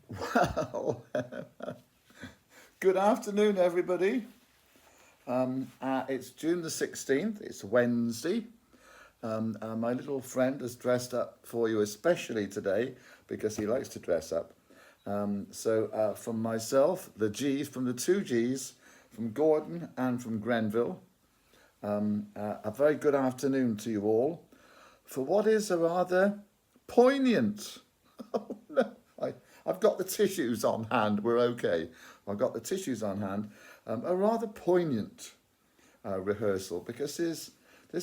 Well, good afternoon, everybody. It's June the 16th, it's Wednesday. My little friend has dressed up for you, especially today, because he likes to dress up. From myself, the G's, from the two G's, from Gordon and from Grenville, a very good afternoon to you all for what is a rather poignant. Oh no, I've got the tissues on hand. We're okay. I've got the tissues on hand. A rather poignant rehearsal because this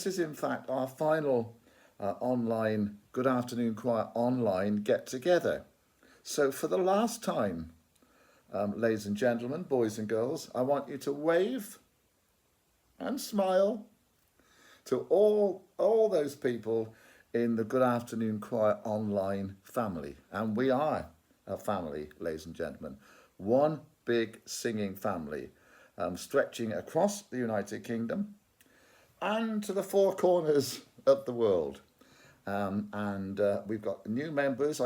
is in fact our final online Good Afternoon Choir online get together. So for the last time, ladies and gentlemen, boys and girls, I want you to wave and smile to all those people in the Good Afternoon Choir online family. And we are a family, ladies and gentlemen. One big singing family, stretching across the United Kingdom and to the four corners of the world. We've got new members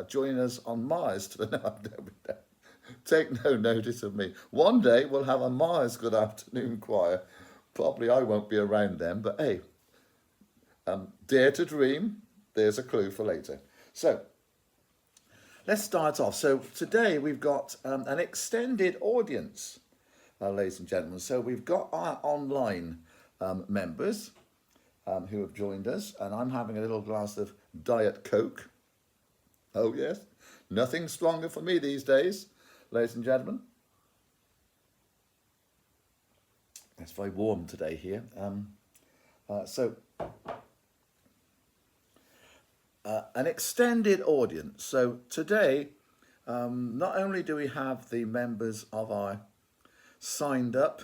joining us on Mars to the take no notice of me. One day we'll have a Mars Good Afternoon Choir. Probably I won't be around then, but hey, dare to dream. There's a clue for later. So let's start off. So today we've got an extended audience, ladies and gentlemen. So we've got our online members who have joined us, and I'm having a little glass of Diet Coke. Oh yes, nothing stronger for me these days, ladies and gentlemen. It's very warm today here. An extended audience. So today, not only do we have the members of our signed up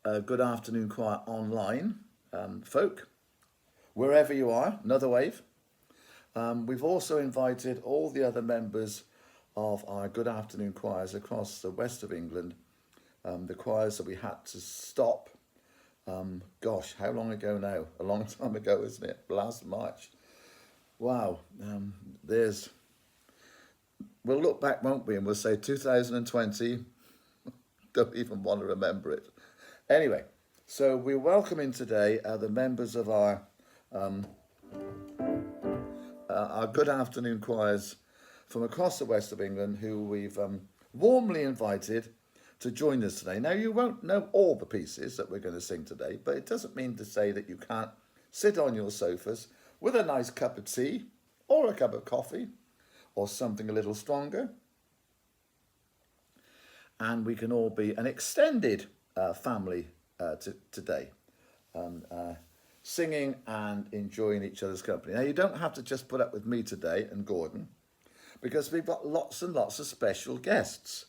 Good Afternoon Choir online folk, wherever you are, another wave. We've also invited all the other members of our Good Afternoon choirs across the west of England, the choirs that we had to stop. Gosh, how long ago now? A long time ago, isn't it? Last March. Wow. We'll look back, won't we? And we'll say 2020. Don't even want to remember it. Anyway, so we're welcoming today the members of our Good Afternoon choirs from across the west of England who we've warmly invited to join us today. Now, you won't know all the pieces that we're going to sing today, but it doesn't mean to say that you can't sit on your sofas with a nice cup of tea or a cup of coffee or something a little stronger. And we can all be an extended family today, singing and enjoying each other's company. Now, you don't have to just put up with me today and Gordon, because we've got lots and lots of special guests.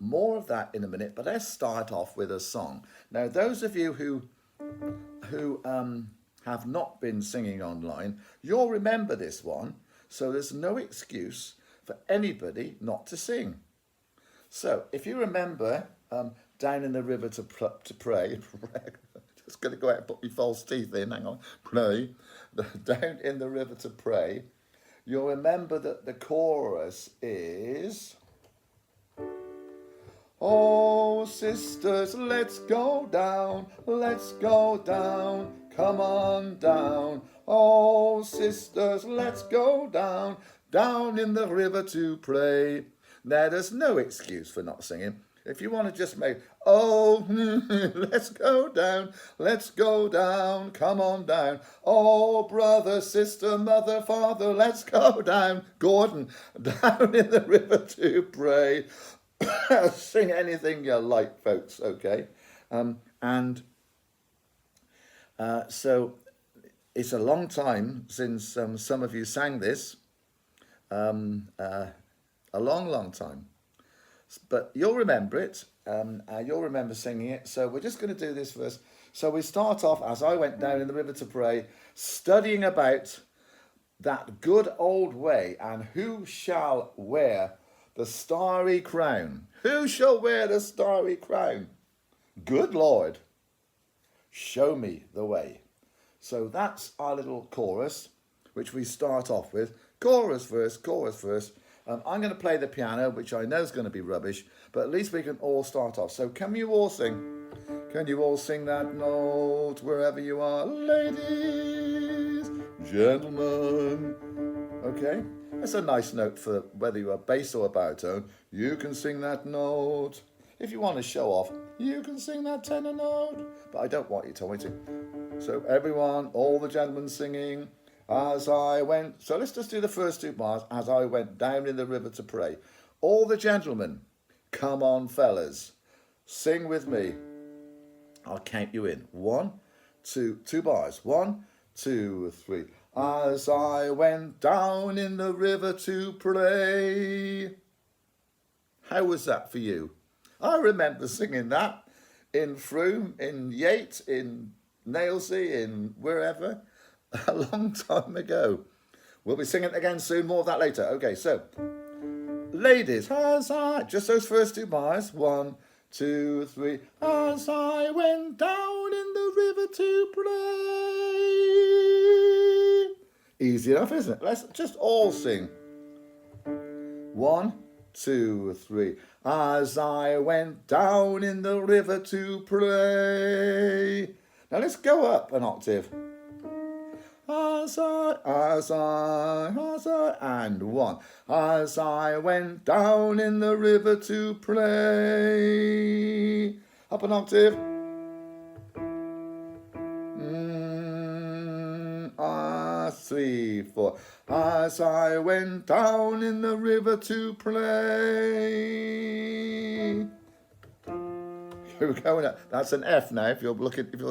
More of that in a minute, but let's start off with a song. Now, those of you who have not been singing online, you'll remember this one, so there's no excuse for anybody not to sing. So, if you remember, down in the river to pray, just going to go out and put my false teeth in, hang on, pray, down in the river to pray, you'll remember that the chorus is... Oh, sisters, let's go down, come on down. Oh, sisters, let's go down, down in the river to pray. Now, there's no excuse for not singing. If you want to just make, oh, let's go down, come on down. Oh, brother, sister, mother, father, let's go down. Gordon, down in the river to pray. Sing anything you like, folks, okay? So it's a long time since some of you sang this, a long time. But you'll remember it, you'll remember singing it, so we're just going to do this first. So we start off, as I went down in the river to pray, studying about that good old way and who shall wear the starry crown. Who shall wear the starry crown? Good Lord, show me the way. So that's our little chorus, which we start off with. Chorus, verse, I'm going to play the piano, which I know is going to be rubbish, but at least we can all start off. So can you all sing? Can you all sing that note wherever you are? Ladies, gentlemen. Okay, that's a nice note for whether you are bass or baritone. You can sing that note. If you want to show off, you can sing that tenor note. But I don't want you to, want to. So everyone, all the gentlemen singing. As I went, so let's just do the first two bars. As I went down in the river to pray. All the gentlemen, come on fellas, sing with me. I'll count you in. 1, 2, 2 bars. 1, 2, 3. As I went down in the river to pray. How was that for you? I remember singing that in Frome, in Yate, in Nailsea, in wherever. A long time ago. We'll be singing it again soon, more of that later. Okay, so ladies, as I, just those first two bars. 1, 2, 3. As I went down in the river to pray. Easy enough, isn't it? Let's just all sing. 1, 2, 3. As I went down in the river to pray. Now let's go up an octave. As I, and 1. As I went down in the river to pray. Up an octave. 3, 4. As I went down in the river to pray. We're going up. That's an F now. If you're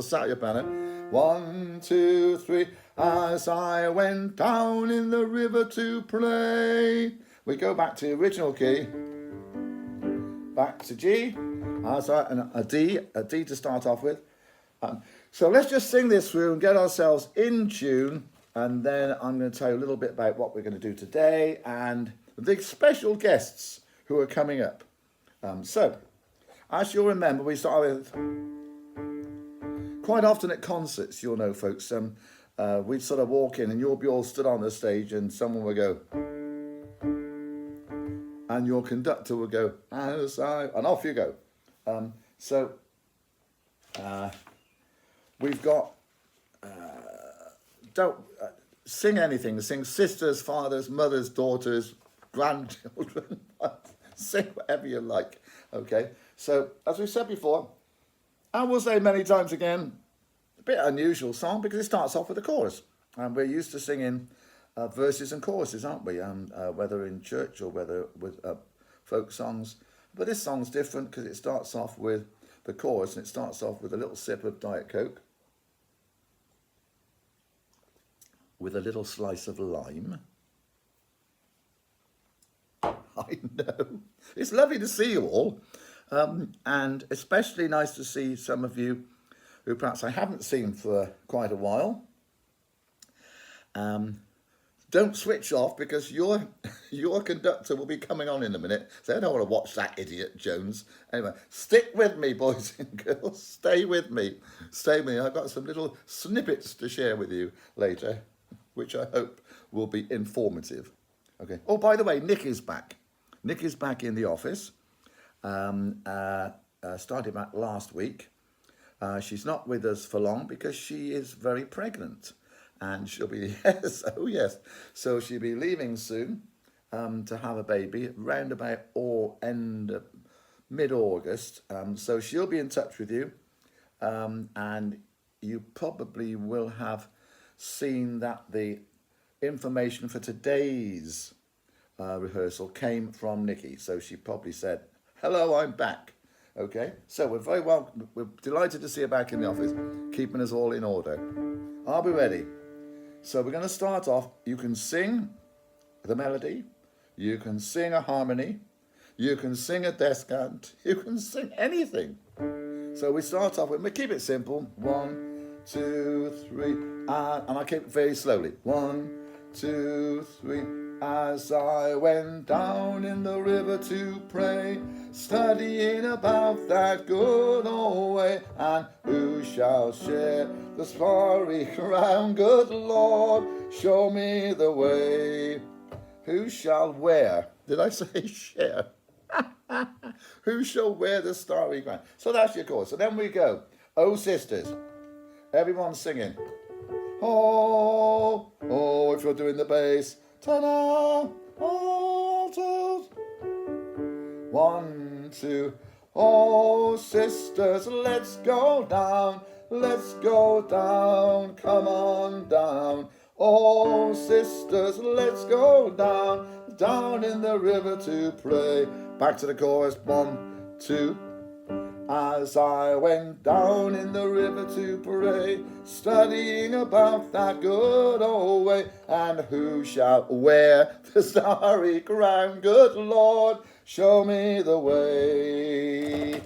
sat at your piano. 1, 2, 3. As I went down in the river to pray. We go back to the original key. Back to G. And a D to start off with. So let's just sing this through and get ourselves in tune. And then I'm going to tell you a little bit about what we're going to do today and the special guests who are coming up. So, as you'll remember, we start with, quite often at concerts, you'll know, folks, we'd sort of walk in and you'll be all stood on the stage and someone will go, and your conductor will go, and off you go. We've got, don't sing anything, sing sisters, fathers, mothers, daughters, grandchildren, sing whatever you like, okay? So, as we said before, I will say many times again, a bit unusual song because it starts off with a chorus. And we're used to singing verses and choruses, aren't we? Whether in church or whether with folk songs. But this song's different because it starts off with the chorus and it starts off with a little sip of Diet Coke with a little slice of lime. I know. It's lovely to see you all. And especially nice to see some of you who perhaps I haven't seen for quite a while. Don't switch off because your conductor will be coming on in a minute. So I don't want to watch that idiot Jones. Anyway, stick with me, boys and girls. Stay with me. Stay with me. I've got some little snippets to share with you later, which I hope will be informative. Okay. Oh, by the way, Nick is back. Nick is back in the office. Started back last week. She's not with us for long because she is very pregnant. And she'll be, yes, oh yes. So she'll be leaving soon to have a baby round about mid-August. So she'll be in touch with you. And you probably will have seen that the information for today's rehearsal came from Nikki. So she probably said, hello, I'm back. Okay, so we're delighted to see her back in the office, keeping us all in order. Are we ready? So we're going to start off. You can sing the melody, you can sing a harmony, you can sing a descant, you can sing anything. So we start off with, we keep it simple. 1, 2, 3, and I keep it very slowly. 1, 2, 3. As I went down in the river to pray, studying about that good old way, and who shall share the starry crown? Good Lord, show me the way. Who shall wear? Did I say share? Who shall wear the starry crown? So that's your chorus. So then we go. Oh, sisters. Everyone's singing. Oh, oh, if you're doing the bass. Ta-da! Oh, two. 1, 2. Oh, sisters, let's go down. Let's go down. Come on down. Oh, sisters, let's go down. Down in the river to pray. Back to the chorus. 1, 2. As I went down in the river to pray, studying about that good old way, and who shall wear the starry crown? Good Lord, show me the way.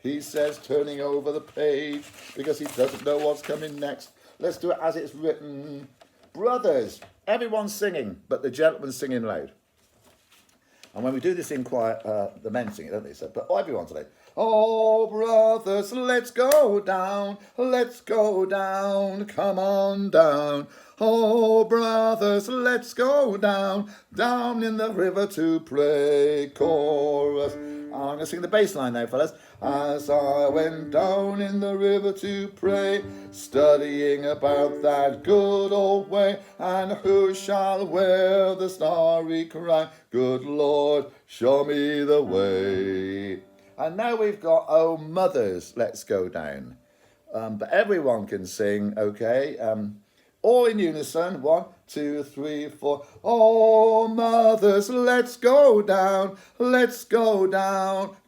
He says, turning over the page, because he doesn't know what's coming next. Let's do it as it's written. Brothers, everyone's singing, but the gentleman's singing loud. And when we do this in quiet, the men sing it, don't they? So, but everyone today. Oh, brothers, let's go down, come on down. Oh, brothers, let's go down, down in the river to pray. Chorus. I'm going to sing the bass line now, fellas. As I went down in the river to pray, studying about that good old way, and who shall wear the starry crown? Good Lord, show me the way. And now we've got, oh, mothers, let's go down. But everyone can sing, okay? All in unison. 1, 2, 3, 4. Oh, mothers, let's go down.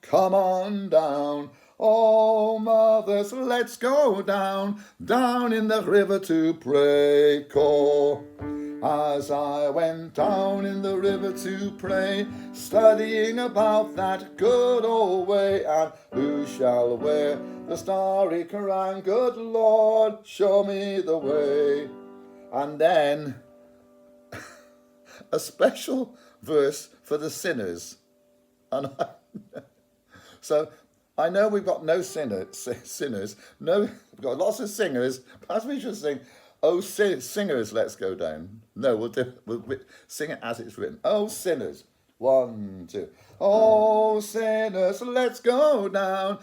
Come on down. Oh, mothers, let's go down. Down in the river to pray. Call. As I went down in the river to pray, studying about that good old way, and who shall wear the starry crown? Good Lord, show me the way. And then a special verse for the sinners. And so I know we've got no sinners. No, we've got lots of singers. Perhaps we should sing, oh, singers, let's go down. No, we'll sing it as it's written. Oh, sinners. 1, 2. Oh, sinners, let's go down.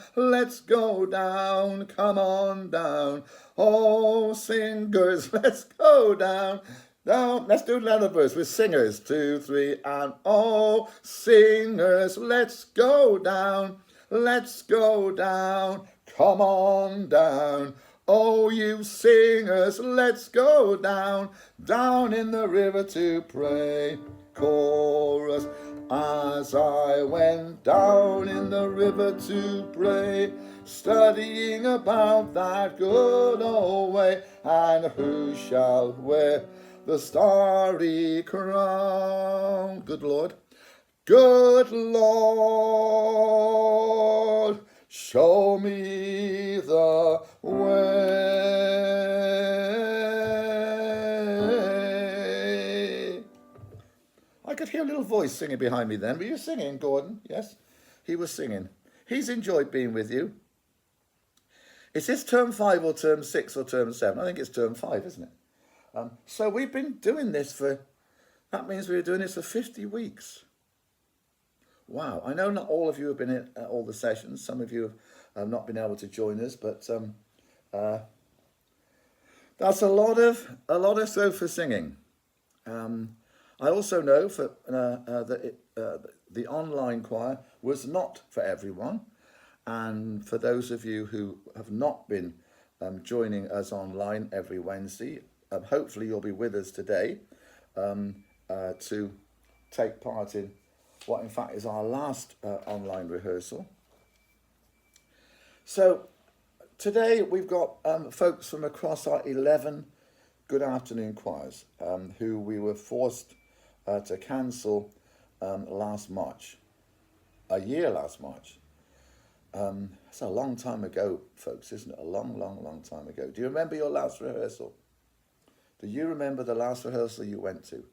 Come on down. Oh, singers, let's go down. Down. Let's do another verse with singers. 2, 3, and oh, singers, let's go down. Come on down. Oh, you singers, let's go down in the river to pray. Chorus. As I went down in the river to pray, studying about that good old way, and who shall wear the starry crown? Good Lord. Good Lord, show me the way. I could hear a little voice singing behind me then. Were you singing, Gordon? Yes, he was singing. He's enjoyed being with you. Is this term 5 or term 6 or term 7? I think it's term 5, isn't it? So we've been doing this that means we were doing this for 50 weeks. Wow, I know not all of you have been at all the sessions. Some of you have not been able to join us, but that's a lot of sofa singing. I also know that the online choir was not for everyone, and for those of you who have not been joining us online every Wednesday, hopefully you'll be with us today to take part in what in fact is our last online rehearsal. So today we've got folks from across our 11 Good Afternoon choirs who we were forced to cancel last March, last March. It's a long time ago, folks, isn't it? A long time ago. Do you remember your last rehearsal? Do you remember the last rehearsal you went to?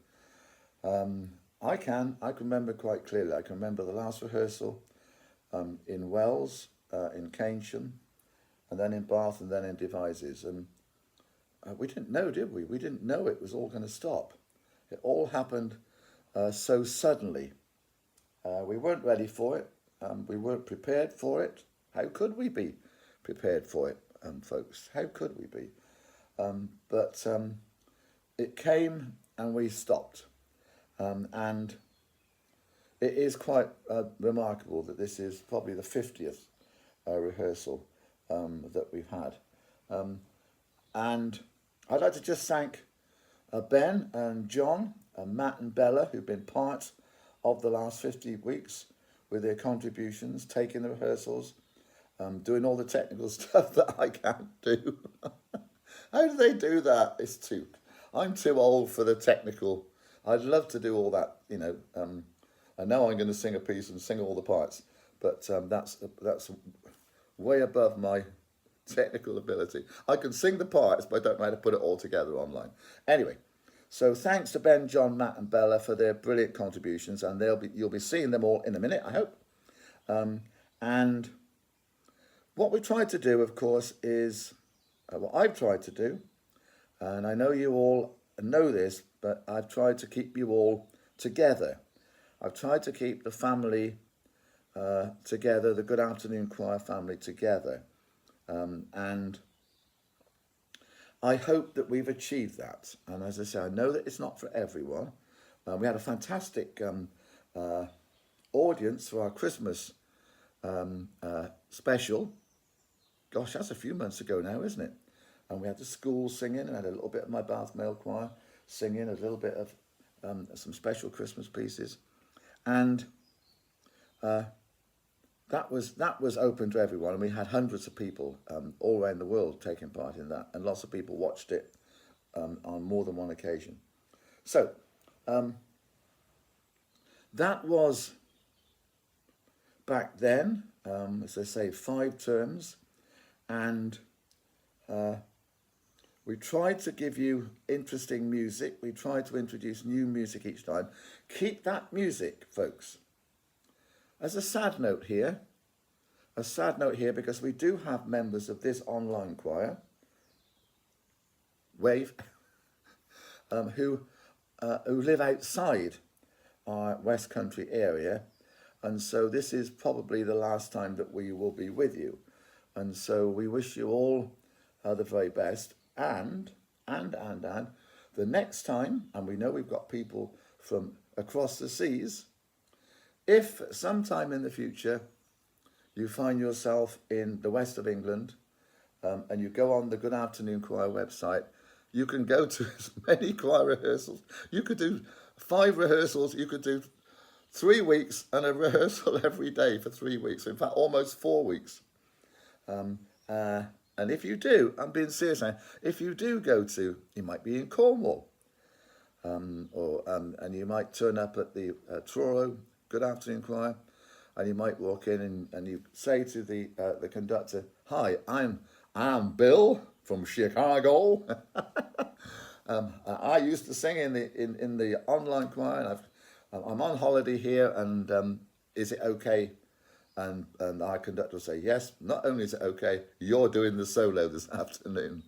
I can remember quite clearly. I can remember the last rehearsal in Wells, in Keynsham, and then in Bath, and then in Devizes. And we didn't know, did we? We didn't know it was all going to stop. It all happened so suddenly. We weren't ready for it. We weren't prepared for it. How could we be prepared for it, folks? How could we be? But it came and we stopped. And it is quite remarkable that this is probably the 50th rehearsal that we've had. And I'd like to just thank Ben and John and Matt and Bella, who've been part of the last 50 weeks with their contributions, taking the rehearsals, doing all the technical stuff that I can't do. How do they do that? I'm too old for the technical. I'd love to do all that, you know. I know I'm going to sing a piece and sing all the parts, but that's way above my technical ability. I can sing the parts, but I don't know how to put it all together online. Anyway, so thanks to Ben, John, Matt, and Bella for their brilliant contributions, and you'll be seeing them all in a minute, I hope. And what we tried to do, of course, is what I've tried to do, and I know you all know this, but I've tried to keep you all together. I've tried to keep the family together, the Good Afternoon Choir family together. And I hope that we've achieved that. And as I say, I know that it's not for everyone. We had a fantastic audience for our Christmas special. Gosh, that's a few months ago now, isn't it? And we had the school singing, and I had a little bit of my Bath Male Choir singing, a little bit of some special Christmas pieces. And that was open to everyone, and we had hundreds of people all around the world taking part in that, and lots of people watched it on more than one occasion. So that was back then, as I say, 5 terms, and we tried to give you interesting music. We tried to introduce new music each time. Keep that music, folks. As a sad note here, because we do have members of this online choir, wave, who live outside our West Country area, and so this is probably the last time that we will be with you, and so we wish you all the very best, and the next time, and we know we've got people from across the seas. If sometime in the future you find yourself in the west of England and you go on the Good Afternoon Choir website, you can go to as many choir rehearsals. You could do 5 rehearsals, you could do 3 weeks and a rehearsal every day for 3 weeks, in fact almost 4 weeks. And if you do, I'm being serious now, if you do go to, you might be in Cornwall, and you might turn up at the Truro Good Afternoon Choir, and you might walk in and you say to the conductor, "Hi, I'm Bill from Chicago. I used to sing in the online choir, and I'm on holiday here, and is it okay?" And our conductor will say, "Yes, not only is it okay, you're doing the solo this afternoon."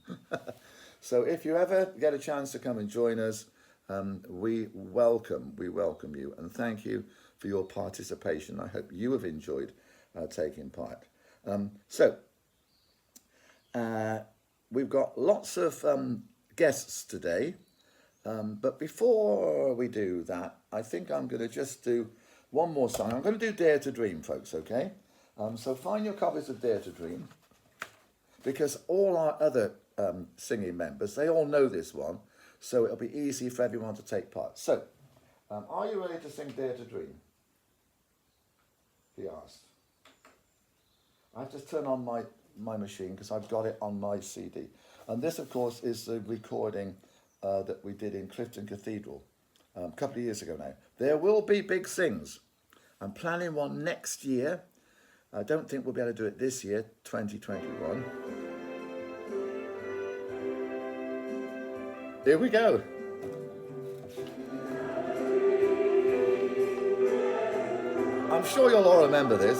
So if you ever get a chance to come and join us, we welcome you, and thank you for your participation. I hope you have enjoyed taking part. So we've got lots of guests today, but before we do that, I think I'm going to just do one more song. I'm going to do Dare to Dream, folks, okay? So find your copies of Dare to Dream, because all our other singing members, they all know this one, so it'll be easy for everyone to take part. So, are you ready to sing Dare to Dream? He asked. I have to turn on my machine because I've got it on my CD. And this, of course, is the recording that we did in Clifton Cathedral a couple of years ago now. There will be big sings. I'm planning one next year. I don't think we'll be able to do it this year, 2021. Here we go. I'm sure you'll all remember this.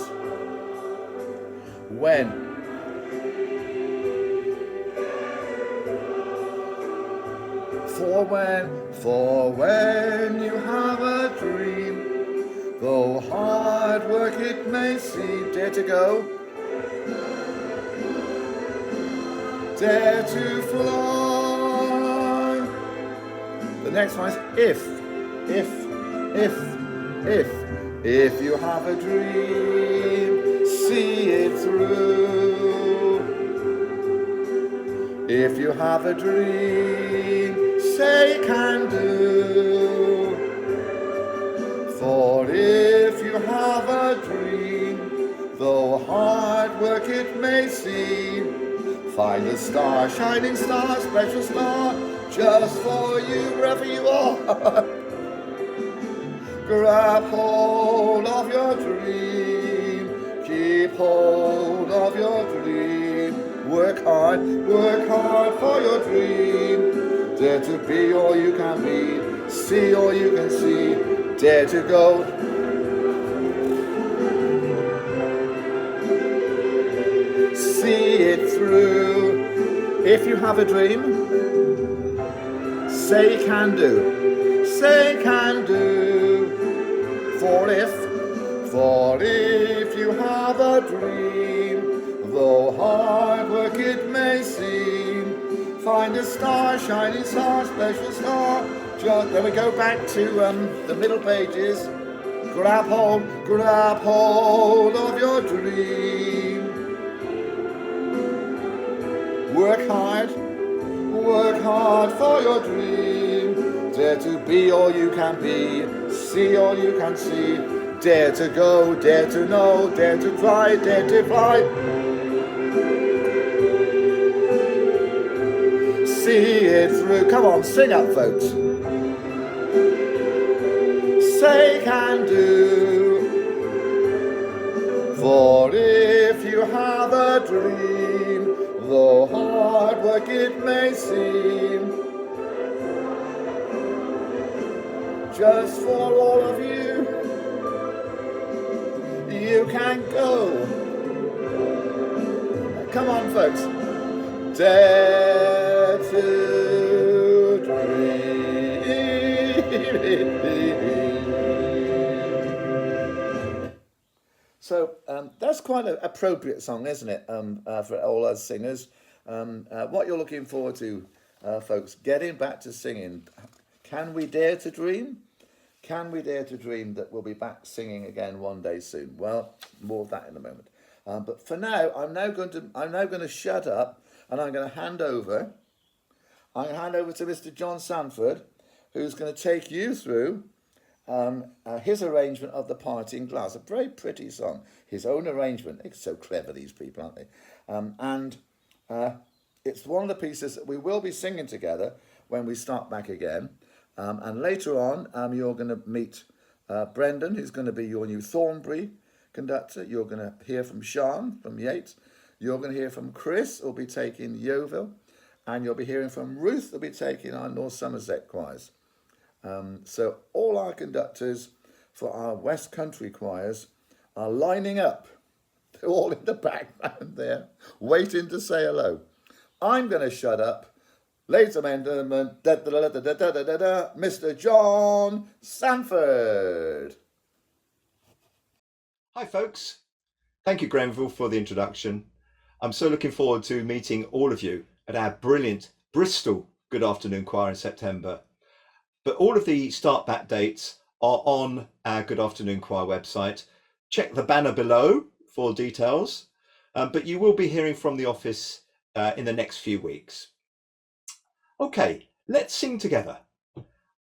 For when you have a dream, though hard it may seem. Dare to go. Dare to fly. The next one is if you have a dream, see it through. If you have a dream, say can do. For if you have a dream, though hard work it may seem, find a star, shining star, special star, just for you, wherever you are. Grab hold of your dream, keep hold of your dream. Work hard for your dream. Dare to be all you can be, see all you can see. Dare to go. See it through. If you have a dream, say can do. Say can do. For if you have a dream, though hard work it may seem, find a star, shining star, special star. Then we go back to the middle pages. Grab hold of your dream. Work hard for your dream. Dare to be all you can be, see all you can see. Dare to go, dare to know, dare to try, dare to fly. See it through. Come on, sing up, folks. Say can do. For if you have a dream, though hard work it may seem, just for all of you, you can go. Come on, folks. Dare to dream. So that's quite an appropriate song, isn't it, for all us singers? What you're looking forward to, folks, getting back to singing. Can we dare to dream? Can we dare to dream that we'll be back singing again one day soon? Well, more of that in a moment. But for now, I'm now going to shut up, and I'm going to hand over. I'm going to hand over to Mr. John Sanford, who's going to take you through his arrangement of the Parting Glass. A very pretty song. His own arrangement. They're so clever, these people, aren't they? And it's one of the pieces that we will be singing together when we start back again. And later on, you're going to meet Brendan, who's going to be your new Thornbury conductor. You're going to hear from Sean from Yates. You're going to hear from Chris, who'll be taking Yeovil. And you'll be hearing from Ruth, who'll be taking our North Somerset choirs. So all our conductors for our West Country choirs are lining up. They're all in the background there, waiting to say hello. I'm going to shut up. Ladies and gentlemen, Mr. John Sanford. Hi folks. Thank you, Grenville, for the introduction. I'm so looking forward to meeting all of you at our brilliant Bristol Good Afternoon Choir in September. But all of the start back dates are on our Good Afternoon Choir website. Check the banner below for details, but you will be hearing from the office in the next few weeks. Okay, let's sing together.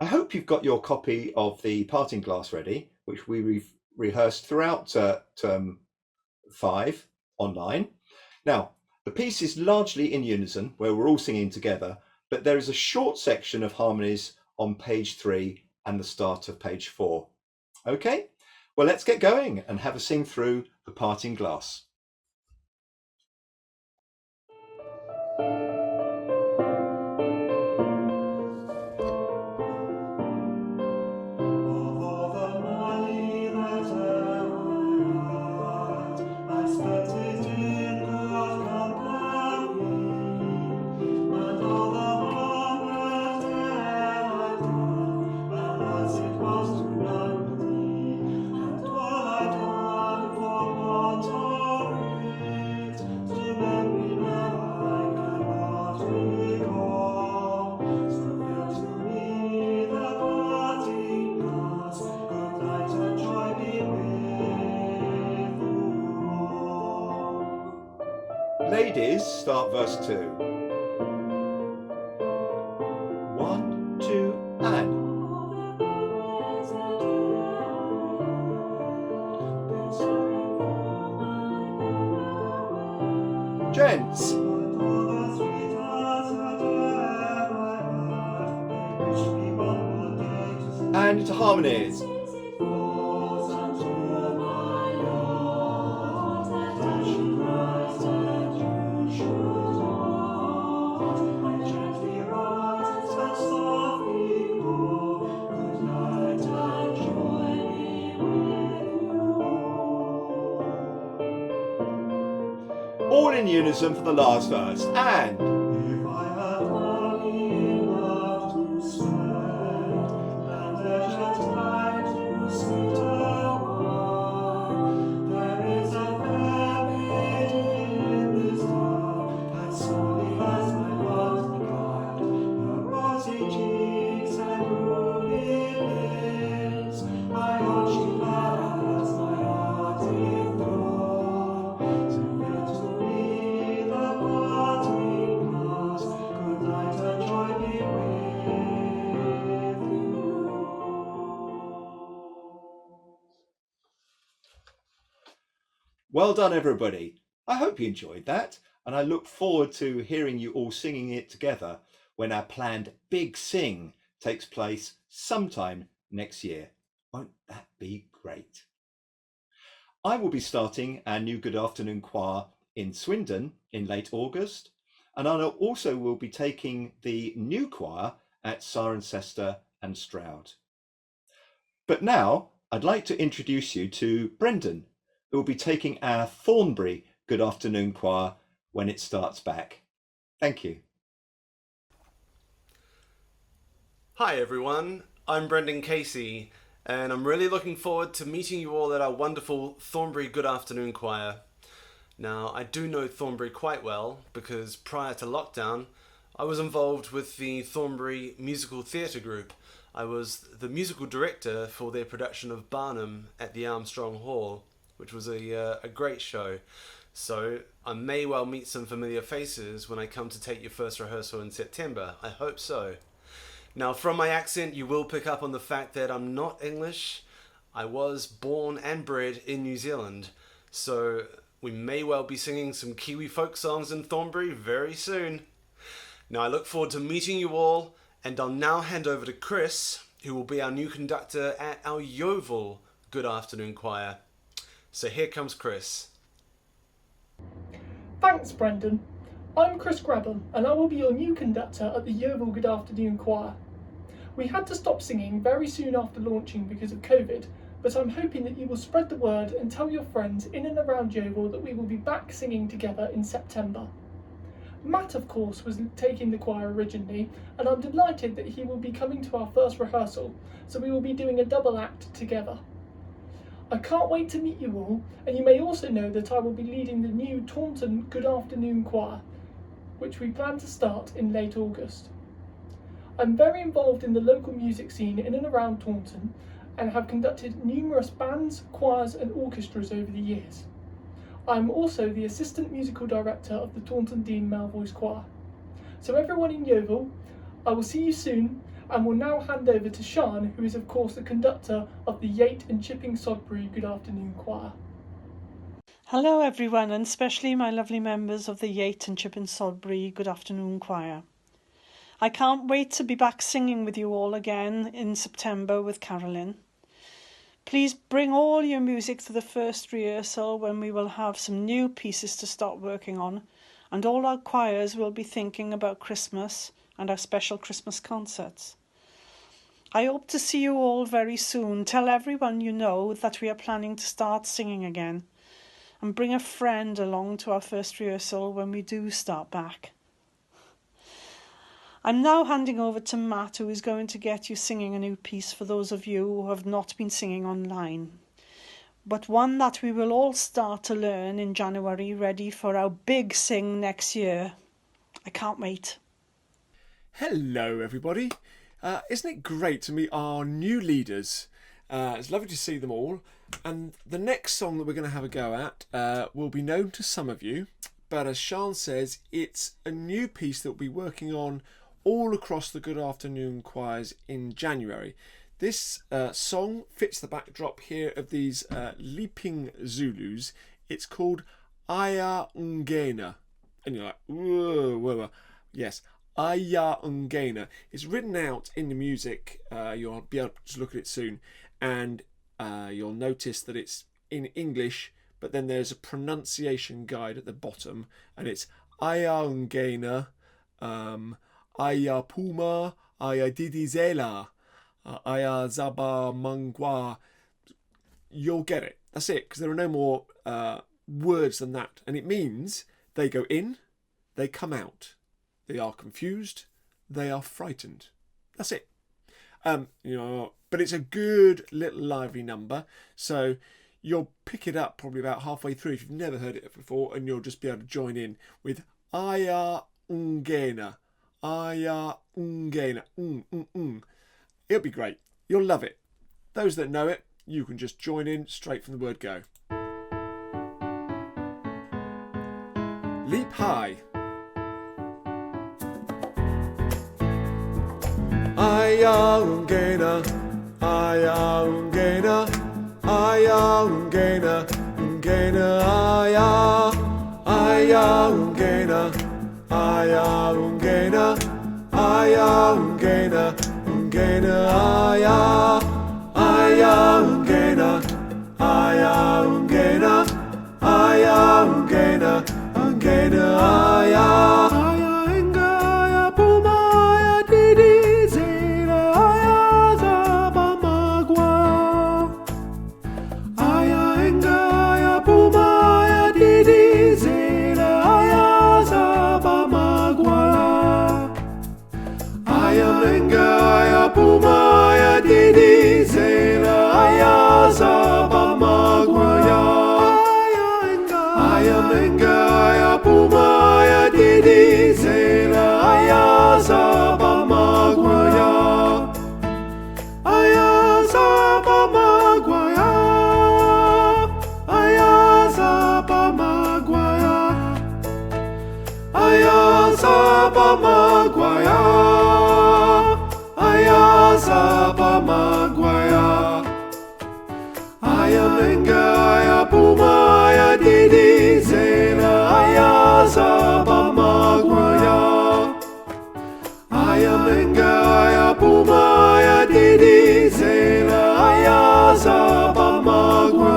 I hope you've got your copy of the Parting Glass ready, which we rehearsed throughout term 5 online. Now, the piece is largely in unison, where we're all singing together, but there is a short section of harmonies on page 3 and the start of page 4. Okay, well, let's get going and have a sing through the Parting Glass. Ladies, start verse 2. 1, 2, and. Gents. And into harmonies. All in unison for the last verse. And. If I had only enough to spend, and leisure time to sit awhile, there is a fair maid in this town, as surely as my heart beguiled, her rosy cheeks and ruby lips, I own she flatters my heart with thought, so good to me the parting glass, good night and joy be with you. Well done, everybody. I hope you enjoyed that, and I look forward to hearing you all singing it together when our planned Big Sing takes place sometime next year. Won't that be great? I will be starting our new Good Afternoon Choir in Swindon in late August, and I also will be taking the new choir at Cirencester and Stroud. But now I'd like to introduce you to Brendan, who will be taking our Thornbury Good Afternoon Choir when it starts back. Thank you. Hi everyone, I'm Brendan Casey, and I'm really looking forward to meeting you all at our wonderful Thornbury Good Afternoon Choir. Now, I do know Thornbury quite well because prior to lockdown, I was involved with the Thornbury Musical Theatre Group. I was the musical director for their production of Barnum at the Armstrong Hall, which was a great show. So I may well meet some familiar faces when I come to take your first rehearsal in September. I hope so. Now, from my accent, you will pick up on the fact that I'm not English. I was born and bred in New Zealand, so we may well be singing some Kiwi folk songs in Thornbury very soon. Now, I look forward to meeting you all, and I'll now hand over to Chris, who will be our new conductor at our Yeovil Good Afternoon Choir. So here comes Chris. Thanks, Brendan. I'm Chris Grabham, and I will be your new conductor at the Yeovil Good Afternoon Choir. We had to stop singing very soon after launching because of COVID, but I'm hoping that you will spread the word and tell your friends in and around Yeovil that we will be back singing together in September. Matt, of course, was taking the choir originally, and I'm delighted that he will be coming to our first rehearsal, so we will be doing a double act together. I can't wait to meet you all, and you may also know that I will be leading the new Taunton Good Afternoon Choir, which we plan to start in late August. I'm very involved in the local music scene in and around Taunton and have conducted numerous bands, choirs and orchestras over the years. I'm also the Assistant Musical Director of the Taunton Dean Malvoice Choir. So everyone in Yeovil, I will see you soon, and will now hand over to Sian, who is of course the conductor of the Yate and Chipping Sodbury Good Afternoon Choir. Hello everyone, and especially my lovely members of the Yate and Chipping Sodbury Good Afternoon Choir. I can't wait to be back singing with you all again in September with Carolyn. Please bring all your music to the first rehearsal when we will have some new pieces to start working on, and all our choirs will be thinking about Christmas and our special Christmas concerts. I hope to see you all very soon. Tell everyone you know that we are planning to start singing again, and bring a friend along to our first rehearsal when we do start back. I'm now handing over to Matt, who is going to get you singing a new piece for those of you who have not been singing online, but one that we will all start to learn in January, ready for our big sing next year. I can't wait. Hello everybody. Isn't it great to meet our new leaders? It's lovely to see them all. And the next song that we're going to have a go at will be known to some of you, but as Sean says, it's a new piece that we'll be working on all across the Good Afternoon choirs in January. This song fits the backdrop here of these leaping Zulus. It's called Aya Ungena. And you're like, whoa, whoa, whoa. Yes, Aya Ungena. It's written out in the music. You'll be able to look at it soon. And you'll notice that it's in English, but then there's a pronunciation guide at the bottom. And it's Aya Ungena, Aya Puma, Aya Didizela, Aya Zaba Mangwa. You'll get it. That's it, because there are no more words than that. And it means they go in, they come out. They are confused, they are frightened. That's it. But it's a good little lively number. So you'll pick it up probably about halfway through if you've never heard it before, and you'll just be able to join in with Aya Ungena. Aya Ungena. It'll be great. You'll love it. Those that know it, you can just join in straight from the word go. Leap high. Aya Ungena, Aya Ungena, Aya Ungena, Ungena Aya, Aya Ungena, Aya Ungena, Aya Ungena, Ungena Aya, Aya Ungena, Aya Ungena, Aya Ungena, Ungena Aya, Aya Enga, Aya Puma, Aya Didi Zera, Aya Zaba Magwa, Aya Enga, Aya Puma, Aya Didi Zera, Aya Zaba Magwa, Aya Enga, Aya Puma, Aya Didi Zera, Aya Zaba Magwa, Aya Enga, Aya Puma, Aya Didi Zera, Aya Zaba Magwa, Aya Zaba Magwa, Aya Zaba Magwa, Aya Zaba Magwa, Aya Zaba Magwa, Aya Enga, Aya Puma, Aya Didi Zera, Aya Zaba Magwa, Aya Enga, Aya Puma, Aya Didi Zera, Aya Zaba Magwa,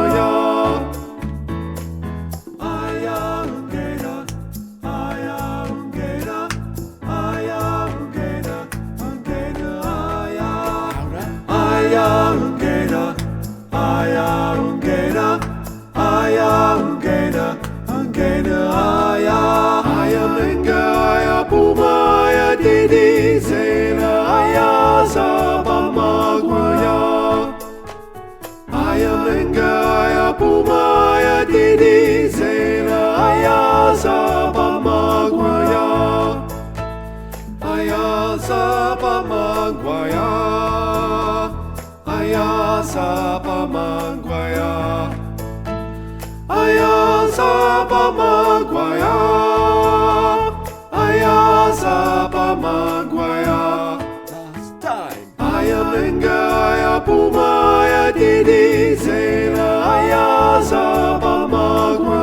Aya Ungena, Aya Ungena, Aya Ungena, Ungena Aya, Aya Ungena, Aya Ungena, Aya Ungena, Ungena Aya, Aya Enga, Aya Puma, Aya Didi Zera, Aya Zaba Magwa, Aya Enga, Aya Puma, Aya Didi Zera, Aya Zaba Magwa, Aya Zaba Magwa, Aya Zaba Magwa, Aya Zaba Magwa, Aya Zaba Magwa. Last time. Aya Enga, Aya Puma, Aya Didi Zera, Aya Zaba Magwa,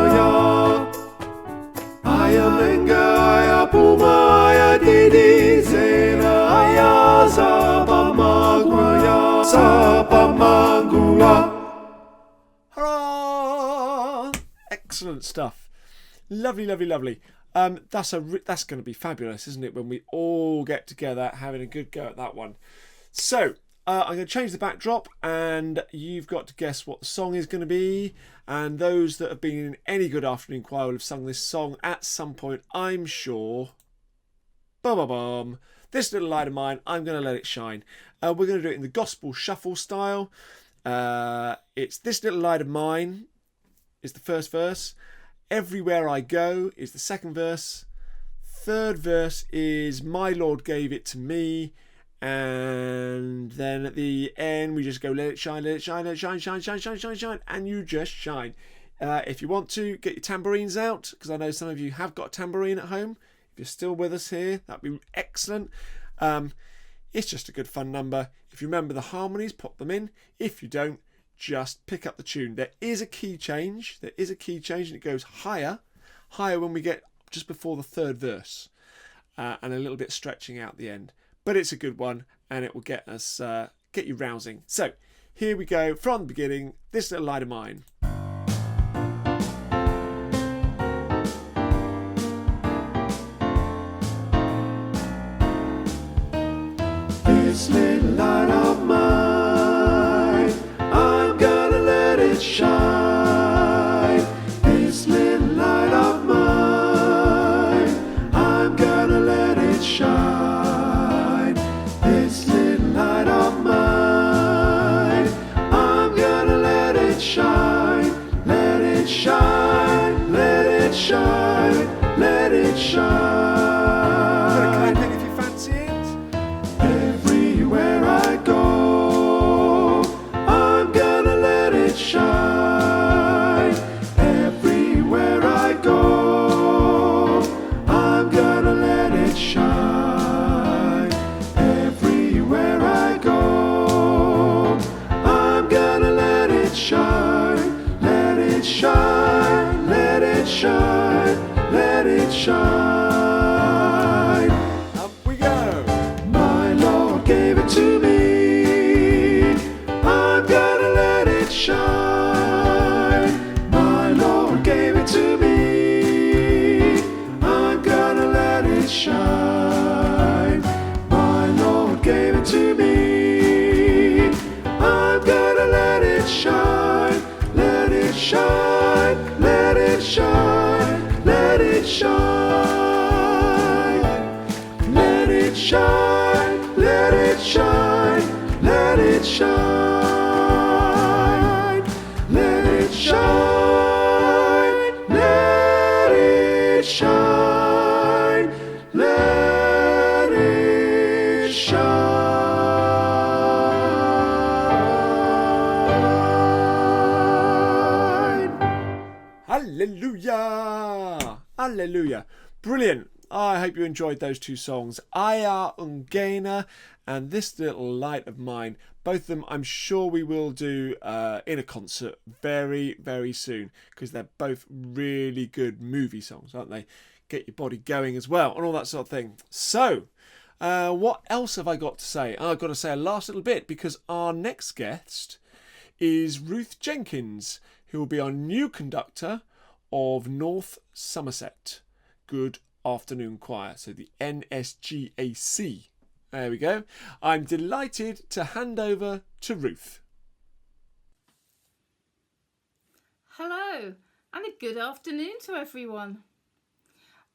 Aya Enga, Aya Puma, Aya Didi Zera, Aya Zaba Magwa, Zaba Magwa. Hurrah! Excellent stuff. Lovely, lovely, lovely. That's going to be fabulous, isn't it? When we all get together having a good go at that one. So I'm going to change the backdrop, and you've got to guess what the song is going to be. And those that have been in any Good Afternoon Choir will have sung this song at some point, I'm sure. Bum bum bum. This little light of mine, I'm going to let it shine. We're going to do it in the gospel shuffle style. It's This Little Light of Mine is the first verse. Everywhere I Go is the second verse. Third verse is My Lord Gave It to Me. And then at the end we just go let it shine, let it shine, let it shine, shine, shine, shine, shine, shine, and you just shine. If you want to, get your tambourines out, because I know some of you have got a tambourine at home. If you're still with us here, that'd be excellent. It's just a good fun number. If you remember the harmonies, pop them in. If you don't, just pick up the tune. There is a key change. And it goes higher when we get just before the third verse, and a little bit stretching out the end. But it's a good one, and it will get you rousing. So here we go from the beginning. This Little Light of Mine. This little light of mine, I'm gonna let it shine. This little light of mine, I'm gonna let it shine. This little light of mine, I'm gonna let it shine. Let it shine, let it shine, let it shine. If you fancy it. Everywhere I go, I'm gonna let it shine. Everywhere I go, I'm gonna let it shine. Everywhere I go, I'm gonna let it shine. Let it shine, let it shine, let it shine. Up we go. My Lord gave it to me. I'm gonna let it shine. My Lord gave it to me. I'm gonna let it shine. My Lord gave it to me. I'm gonna let it shine. Let it shine. Let it shine. Let it shine. Let it shine, let it shine, let it shine. Let it shine, let it shine, let it shine. Hallelujah! Hallelujah! Brilliant! I hope you enjoyed those two songs, Aya Ungena and This Little Light of Mine. Both of them I'm sure we will do in a concert very, very soon, because they're both really good movie songs, aren't they? Get your body going as well and all that sort of thing. So, what else have I got to say? I've got to say a last little bit, because our next guest is Ruth Jenkins, who will be our new conductor of North Somerset Good Afternoon Choir, so the NSGAC. There we go. I'm delighted to hand over to Ruth. Hello, and a good afternoon to everyone.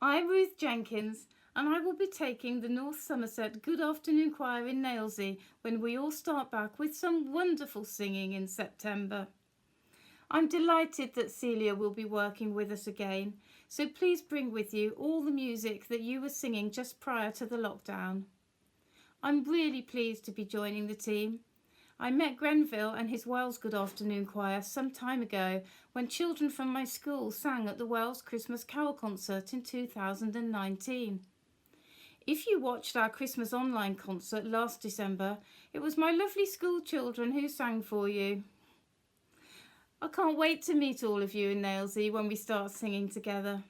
I'm Ruth Jenkins, and I will be taking the North Somerset Good Afternoon Choir in Nailsea when we all start back with some wonderful singing in September. I'm delighted that Celia will be working with us again, so please bring with you all the music that you were singing just prior to the lockdown. I'm really pleased to be joining the team. I met Grenville and his Wells Good Afternoon Choir some time ago when children from my school sang at the Wells Christmas Carol concert in 2019. If you watched our Christmas online concert last December, it was my lovely school children who sang for you. I can't wait to meet all of you in Nailsea when we start singing together.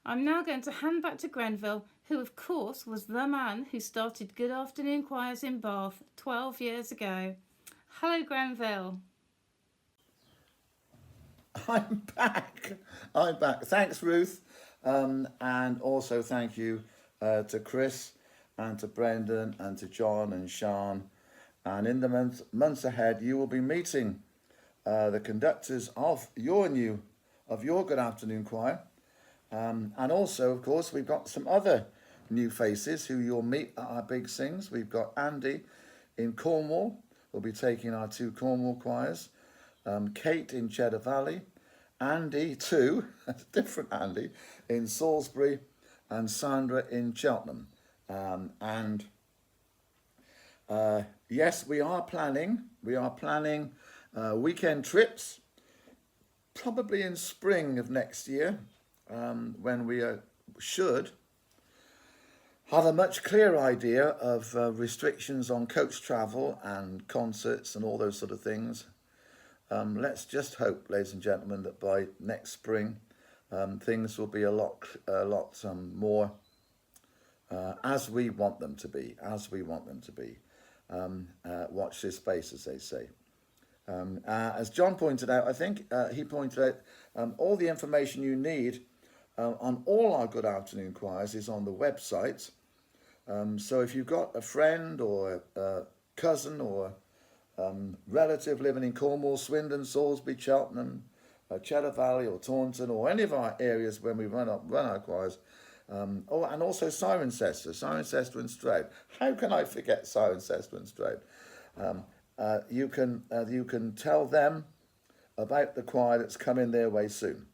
I'm now going to hand back to Grenville, who of course was the man who started Good Afternoon Choirs in Bath 12 years ago. Hello, Grenville. I'm back. Thanks, Ruth. And also thank you to Chris and to Brendan and to John and Sean. And in the months ahead, you will be meeting the conductors of your Good Afternoon Choir. And also, of course, we've got some other new faces who you'll meet at our big sings. We've got Andy in Cornwall. We'll be taking our two Cornwall choirs. Kate in Cheddar Valley. Andy too, a different Andy, in Salisbury. And Sandra in Cheltenham. Yes, we are planning weekend trips probably in spring of next year, when we should have a much clearer idea of restrictions on coach travel and concerts and all those sort of things. Let's just hope, ladies and gentlemen, that by next spring things will be a lot more as we want them to be. Watch this space, as they say. As John pointed out, I think he pointed out all the information you need on all our Good Afternoon Choirs is on the website. So if you've got a friend or a cousin or relative living in Cornwall, Swindon, Salisbury, Cheltenham, Cheddar Valley or Taunton or any of our areas when we run our choirs, and also Cirencester and Stroud. How can I forget Cirencester and Stroud? You can tell them about the choir that's coming their way soon.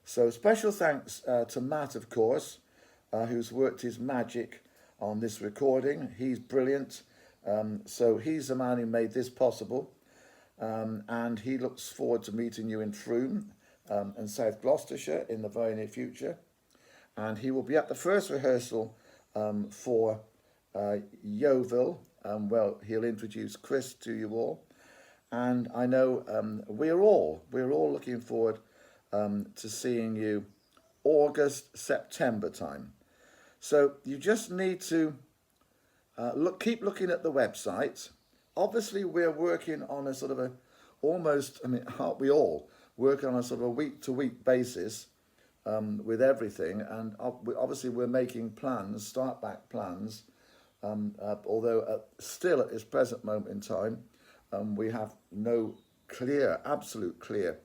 So special thanks to Matt, of course, who's worked his magic on this recording. He's brilliant. So he's the man who made this possible. And he looks forward to meeting you in Frome and South Gloucestershire in the very near future. And he will be at the first rehearsal for Yeovil. Well, he'll introduce Chris to you all. And I know we're all looking forward to seeing you August, September time. So you just need to keep looking at the website. Obviously, we're working on a sort of aren't we all work on a sort of a week-to-week basis with everything? And obviously, we're making plans, start-back plans, although still at this present moment in time, we have no absolute clear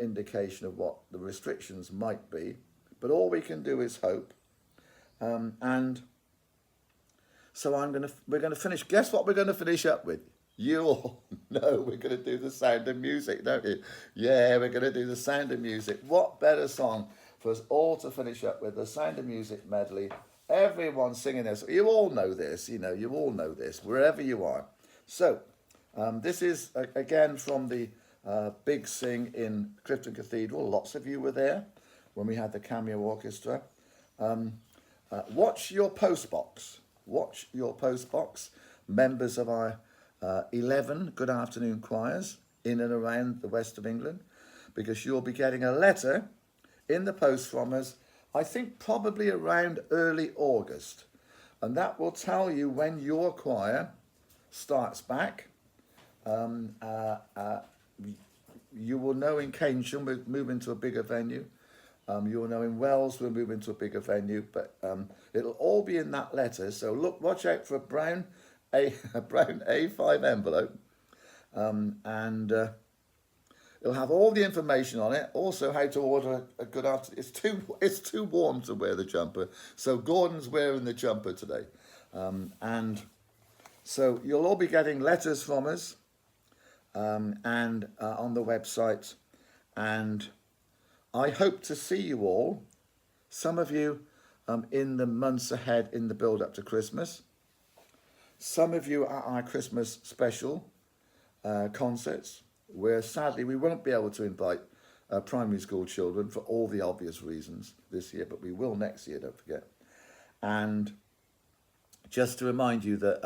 indication of what the restrictions might be. But all we can do is hope. And so we're going to finish. Guess what we're going to finish up with? You all know we're going to do The Sound of Music, don't you? Yeah, we're going to do The Sound of Music. What better song for us all to finish up with? The Sound of Music medley. Everyone singing this. You all know this, you all know this, wherever you are. So, this is, again, from the Big Sing in Clifton Cathedral. Lots of you were there when we had the cameo orchestra. Watch your postbox. Watch your postbox, members of our 11 Good Afternoon Choirs in and around the west of England, because you'll be getting a letter in the post from us, I think probably around early August. And that will tell you when your choir starts back. You will know in Keynsham we're moving to a bigger venue. You will know in Wells we're moving to a bigger venue, but it'll all be in that letter. So watch out for a brown A5 envelope, and it'll have all the information on it. Also, how to order a good afternoon. It's too warm to wear the jumper, so Gordon's wearing the jumper today, and so you'll all be getting letters from us, and on the website, and I hope to see you all, some of you in the months ahead in the build up to Christmas, some of you at our Christmas special concerts, where sadly we won't be able to invite primary school children for all the obvious reasons this year, but we will next year, don't forget. And just to remind you that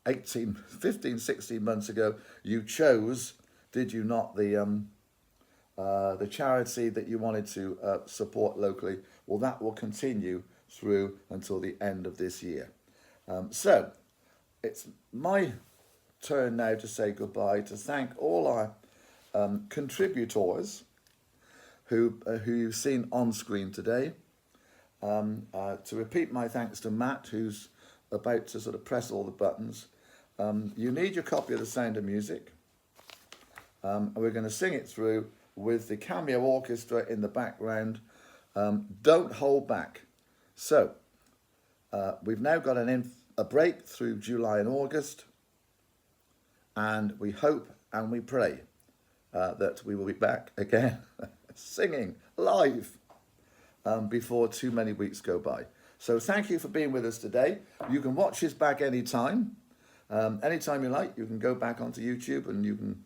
15, 16 months ago, you chose, did you not, the charity that you wanted to support locally. Well, that will continue through until the end of this year. So it's my turn now to say goodbye, to thank all our contributors who you've seen on screen today. To repeat my thanks to Matt, who's about to sort of press all the buttons. You need your copy of The Sound of Music. And we're going to sing it through with the cameo orchestra in the background. Don't hold back. So we've now got a break through July and August, and we hope and we pray that we will be back again singing live before too many weeks go by. So thank you for being with us today. You can watch this back anytime. Anytime you like, you can go back onto YouTube and you can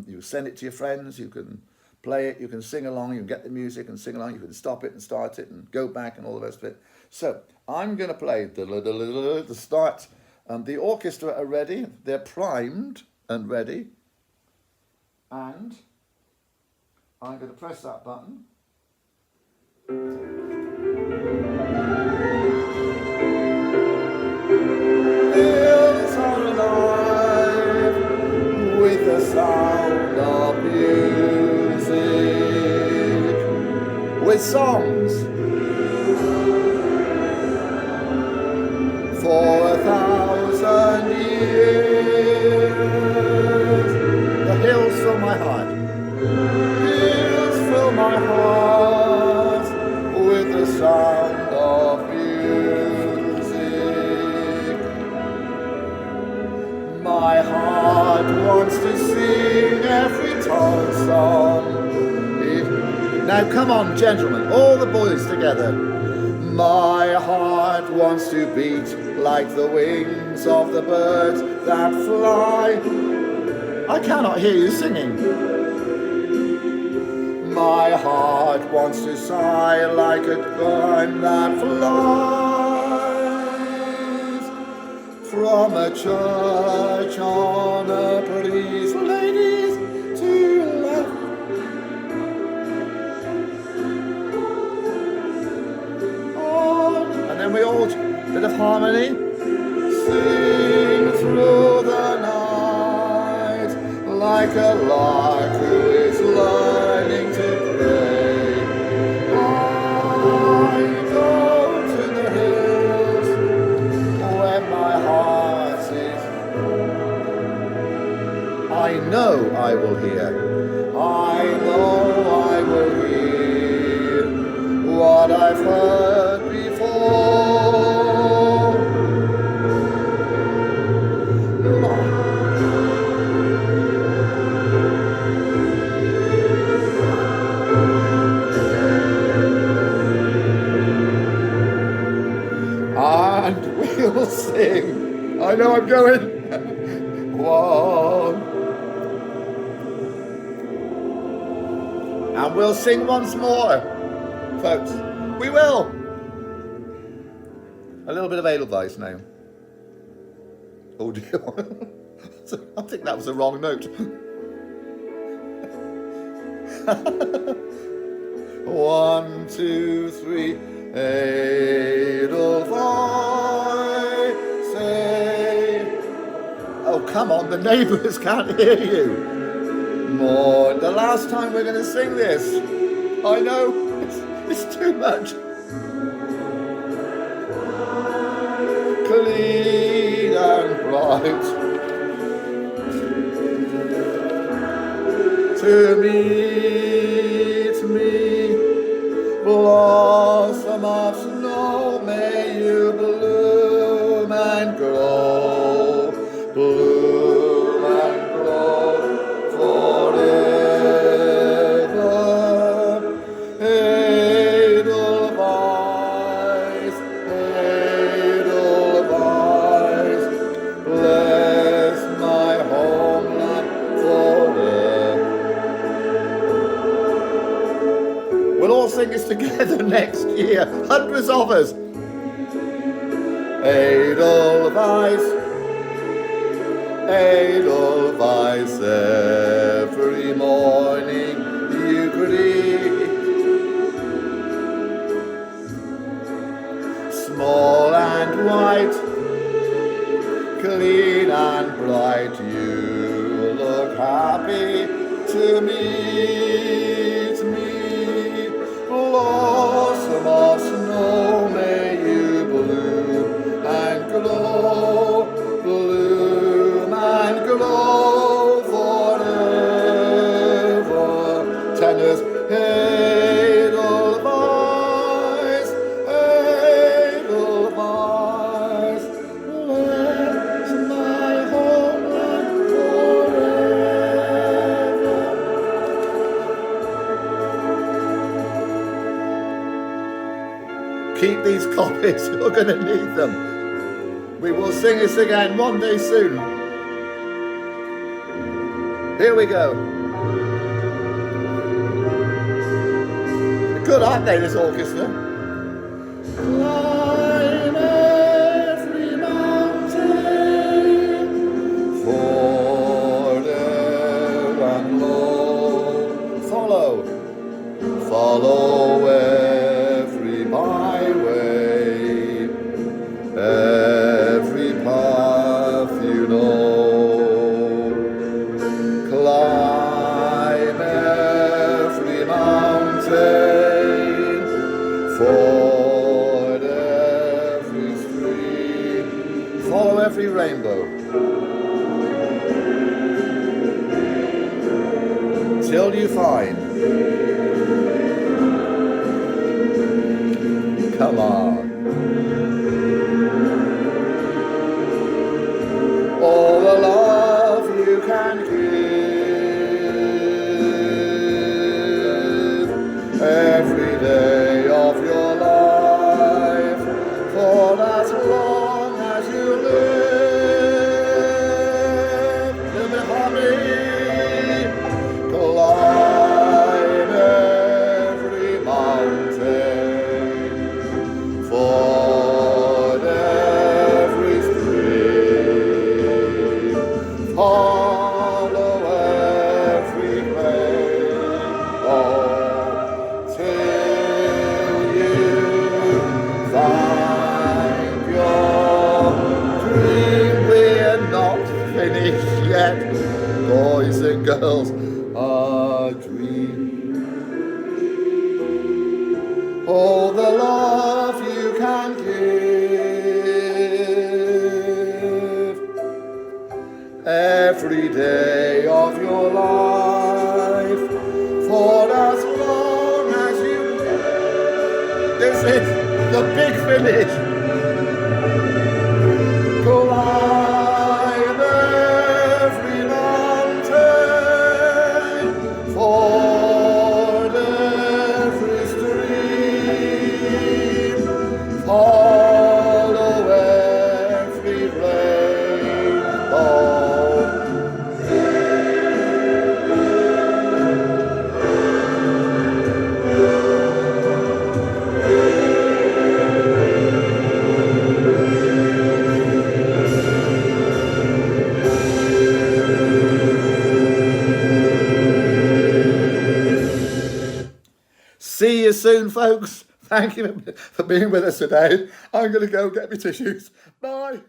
You send it to your friends, you can play it, you can sing along, you can get the music and sing along, you can stop it and start it and go back and all the rest of it. So I'm going to play the start. The orchestra are ready, they're primed and ready. And I'm going to press that button. Hills are alive with the sound of music, with songs for 1,000 years. The hills fill my heart. Hills fill my heart with the sound of music. My heart wants to sing every tall song. Now come on, gentlemen, all the boys together. My heart wants to beat like the wings of the birds that fly. I cannot hear you singing. My heart wants to sigh like a bird that flies from a church on a breeze, ladies, to love. And then we all, bit of harmony, sing through the night like a lark who is learning to play. I go to the hills where my heart is. I know I will hear. I know I will hear what I've heard before. And we'll sing. I know I'm going. One. And we'll sing once more, folks. We will. A little bit of Edelweiss now. Oh dear. I think that was the wrong note. 1, 2, 3. Edelweiss. Oh, come on, the neighbours can't hear you. More. The last time we're going to sing this. I know, it's too much. Clean and bright. To meet me, blossom of snow, may you bloom and grow, bloom and grow forever. Edelweiss, Edelweiss, bless my homeland forever. We'll all sing this together next year, hundreds of us. Edelweiss, Edelweiss, every morning you greet. Small and white, clean and bright, you look happy to meet me. Blossom of snow, may you bloom and glow, bloom and glow forever. Tenors, Edelweiss, Edelweiss, bless my homeland forever. Keep these copies, you're going to need them. We will sing this again one day soon. Here we go. Good, aren't they, this orchestra? Climb every mountain, further and low. Follow every byway, every path you know. Climb every mountain, ford every stream, follow every rainbow, till you find. Come on. All the love you can give every day of your life, for as long as you live. Live behind me. Climb every mountain, ford every stream, follow every rainbow, till you find your dream. We're not finished yet, boys and girls. Our dream. All the love you can give every day of your life, for as long as you. This is the big finish. Climb every mountain, ford every stream, follow every rainbow. See you soon, folks. Thank you for being with us today. I'm going to go get my tissues. Bye.